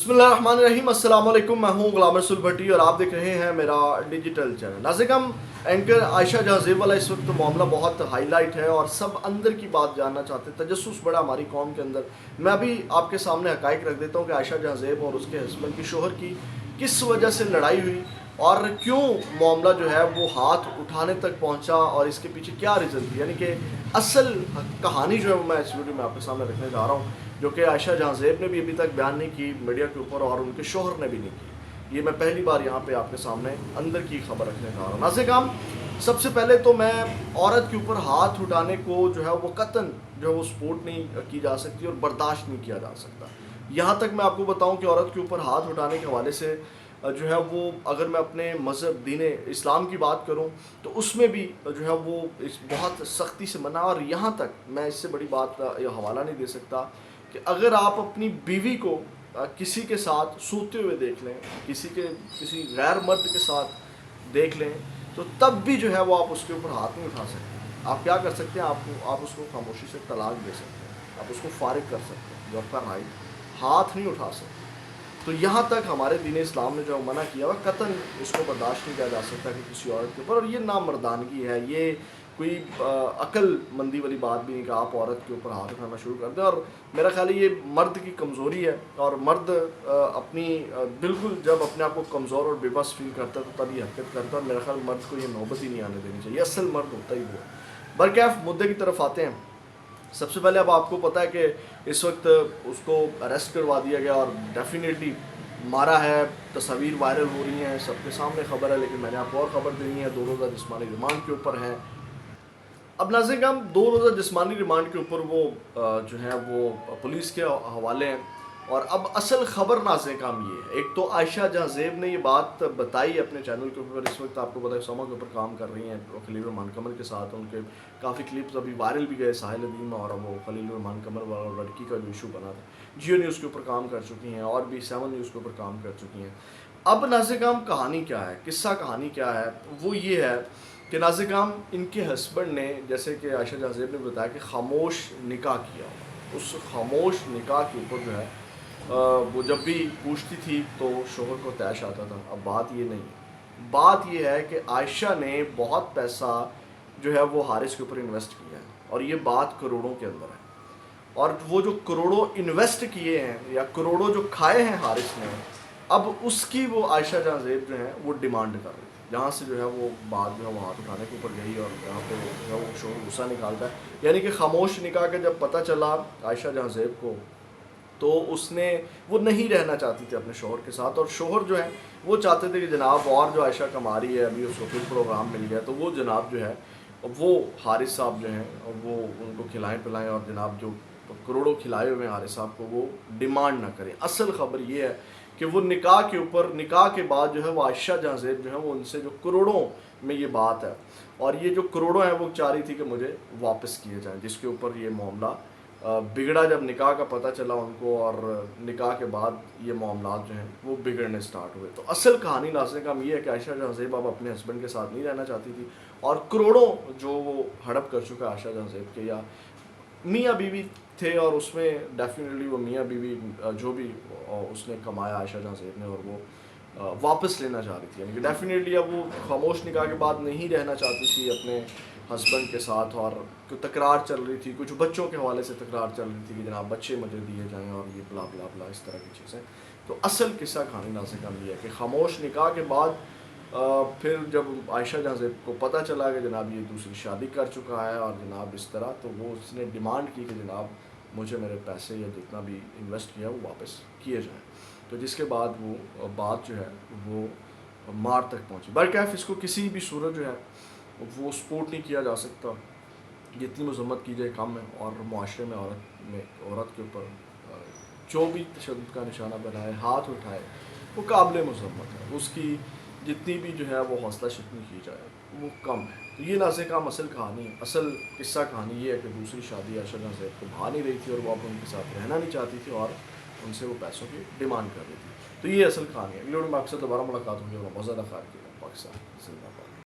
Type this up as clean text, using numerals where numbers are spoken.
बिस्मिल्लाहिर्रहमानिर्रहीम। अस्सलाम वालेकुम। मैं हूँ गुलाम रसूल भट्टी और आप देख रहे हैं मेरा digital channel. Nazim anchor Ayesha जहाँ ज़ेब वाला इस वक्त मामला बहुत हाईलाइट है और सब अंदर की बात जानना चाहते हैं। तजस्सुस बड़ा हमारी कौम के अंदर। मैं अभी आपके सामने हक़ाइक़ रख देता हूँ कि आयशा जहाँ ज़ेब और उसके हस्बैंड की शोहर की किस वजह से लड़ाई हुई और क्यों मामला जो है वो हाथ उठाने तक पहुँचा और इसके पीछे क्या रीज़न थी। यानी कि असल कहानी जो है वो मैं इस वीडियो में आपके सामने रखने जा रहा हूँ, जो कि आयशा जहाँ ज़ेब ने भी अभी तक बयान नहीं की मीडिया के ऊपर और उनके शोहर ने भी नहीं की। ये मैं पहली बार यहाँ पे आपके सामने अंदर की खबर रखने जा रहा हूँ। नाज़िम, सबसे पहले तो मैं औरत के ऊपर हाथ उठाने को जो है वो कतन जो है वो सपोर्ट नहीं की जा सकती और बर्दाश्त नहीं किया जा सकता। यहाँ तक मैं आपको बताऊँ कि औरत के ऊपर हाथ उठाने के हवाले से जो है वो अगर मैं अपने मज़हब दीन इस्लाम की बात करूं तो उसमें भी जो है वो बहुत सख्ती से मना। और यहाँ तक मैं इससे बड़ी बात का हवाला नहीं दे सकता कि अगर आप अपनी बीवी को किसी के साथ सोते हुए देख लें, किसी गैर मर्द के साथ देख लें, तो तब भी जो है वो आप उसके ऊपर हाथ नहीं उठा सकते। आप क्या कर सकते हैं, आप उसको खामोशी से तलाक दे सकते हैं, आप उसको फारिग कर सकते हैं, जो आपका राइट, हाथ नहीं उठा सकते। तो यहाँ तक हमारे दीन इस्लाम ने जो मना किया हुआ, कतन इसको बर्दाश्त नहीं किया जा सकता कि किसी औरत के ऊपर। और ये नामर्दानगी है, ये कोई अक्लमंदी वाली बात भी नहीं कि आप औरत के ऊपर हाथ उठाना शुरू कर दें। और मेरा ख्याल है ये मर्द की कमज़ोरी है और मर्द अपनी बिल्कुल जब अपने आप को कमज़ोर और बेबस फील करता है तो तब ये हरकत करता है। और मेरा ख्याल मर्द को ये नौबत ही नहीं आने देनी चाहिए, असल मर्द होता ही वो। बरकैफ मुद्दे की तरफ आते हैं। सबसे पहले अब आपको पता है कि इस वक्त उसको अरेस्ट करवा दिया गया और डेफिनेटली मारा है, तस्वीर वायरल हो रही हैं, सबके सामने खबर है। लेकिन मैंने आपको और ख़बर देनी है, 2 रोज़ा जिस्मानी रिमांड के ऊपर है। अब नाज़िम 2 रोज़ा जिस्मानी रिमांड के ऊपर वो जो है वो पुलिस के हवाले हैं। और अब असल ख़बर नाज़िम ये है, एक तो आयशा जहाँ ज़ेब ने ये बात बताई अपने चैनल के ऊपर। इस वक्त आपको पता है समा के ऊपर काम कर रही हैं खलील रहमान कमर के साथ। उनके काफ़ी क्लिप्स अभी वायरल भी गए, साहिल अदीम और वो खलील रहमान कमर वाला लड़की का जो इशू बना था। जियो न्यूज़ के ऊपर काम कर चुकी हैं और भी 7 न्यूज़ के ऊपर काम कर चुकी हैं। अब नाज़िम कहानी क्या है, किस्सा कहानी क्या है, वो ये है कि नाज़िम इनके हस्बैंड ने, जैसे कि आयशा जहाँ ज़ेब ने बताया कि खामोश निकाह किया। उस खामोश निकाह के ऊपर जो है वो जब भी पूछती थी तो शोहर को तैश आता था। अब बात ये नहीं है, बात ये है कि आयशा ने बहुत पैसा जो है वो हारिस के ऊपर इन्वेस्ट किया है और ये बात करोड़ों के अंदर है। और वो जो करोड़ों इन्वेस्ट किए हैं या करोड़ों जो खाए हैं हारिस ने, अब उसकी वो आयशा जहाँ ज़ेब जो है वो डिमांड कर रही थी। जहाँ से जो है वो बात जो है वो हाथ उठाने के ऊपर गई और यहाँ पे जो है वो शोहर गुस्सा निकालता है। यानी कि खामोश निकाह के जब पता चला आयशा जहाँ ज़ेब को, तो वो नहीं रहना चाहती थी अपने शोहर के साथ। और शोहर जो है वो चाहते थे कि जनाब और जो आयशा कमा रही है, अभी उसको फिर प्रोग्राम मिल गया तो वो जनाब जो है वो हारिस साहब जो हैं वो उनको खिलाएं पिलाएं और जनाब जो करोड़ों खिलाए हुए हैं हारिस साहब को वो डिमांड ना करें। असल ख़बर ये है कि वो निकाह के ऊपर, निकाह के बाद जो है वो आयशा जहाँ ज़ेब जो है वो उनसे जो करोड़ों में ये बात है और ये जो करोड़ों हैं वो चाह रही थी कि मुझे वापस किए जाएँ, जिसके ऊपर ये मामला बिगड़ा। जब निकाह का पता चला उनको और निकाह के बाद ये मामला जो हैं वो बिगड़ने स्टार्ट हुए। तो असल कहानी नाज़िम ये है कि आयशा जहाँ ज़ेब अब अपने हस्बैंड के साथ नहीं रहना चाहती थी और करोड़ों जो वो हड़प कर चुका है आयशा जहाँ ज़ेब के, या मियाँ बीवी थे और उसमें डेफिनेटली वो मियाँ बीवी जो भी उसने कमाया आयशा जहाँ ज़ेब ने, और वो वापस लेना चाह रही थी। यानी कि डेफिनेटली अब वो खामोश निकाह के बाद नहीं रहना चाहती थी अपने हस्बैंड के साथ और कुछ तकरार चल रही थी, कुछ बच्चों के हवाले से तकरार चल रही थी कि जनाब बच्चे मुझे दिए जाएं और ये ब्ला ब्ला ब्ला इस तरह की चीज़ें। तो असल किस्सा कहानी नाज़िम ये है कि खामोश निकाह के बाद फिर जब आयशा जहाँ ज़ेब को पता चला कि जनाब ये दूसरी शादी कर चुका है और जनाब इस तरह, तो वो उसने डिमांड की कि जनाब मुझे मेरे पैसे या जितना भी इन्वेस्ट किया वो वापस किए जाएँ। तो जिसके बाद वो बात जो है वो मार तक पहुँची। बरकैफ इसको किसी भी सूरत जो है वो सपोर्ट नहीं किया जा सकता, जितनी मजम्मत की जाए कम है। और मुआशरे में औरत के ऊपर जो भी तशद्दुद का निशाना बनाए, हाथ उठाए, वो काबिल मजम्मत है। उसकी जितनी भी जो है वो हौसला शिकनी की जाए वो कम है। तो ये नाज़िम असल कहानी, असल किस्सा कहानी ये है कि दूसरी शादी आयशा जहाँ ज़ेब को भा नहीं रही थी और वो अब उनके साथ रहना नहीं चाहती थी और उनसे वो पैसों की डिमांड कर रही थी। तो ये असल कहानी है। वीडियो में आपसे दोबारा मुलाकात होगी और बहुत ज़्यादा ख्याल किया। पाकिस्तान जिंदाबाद।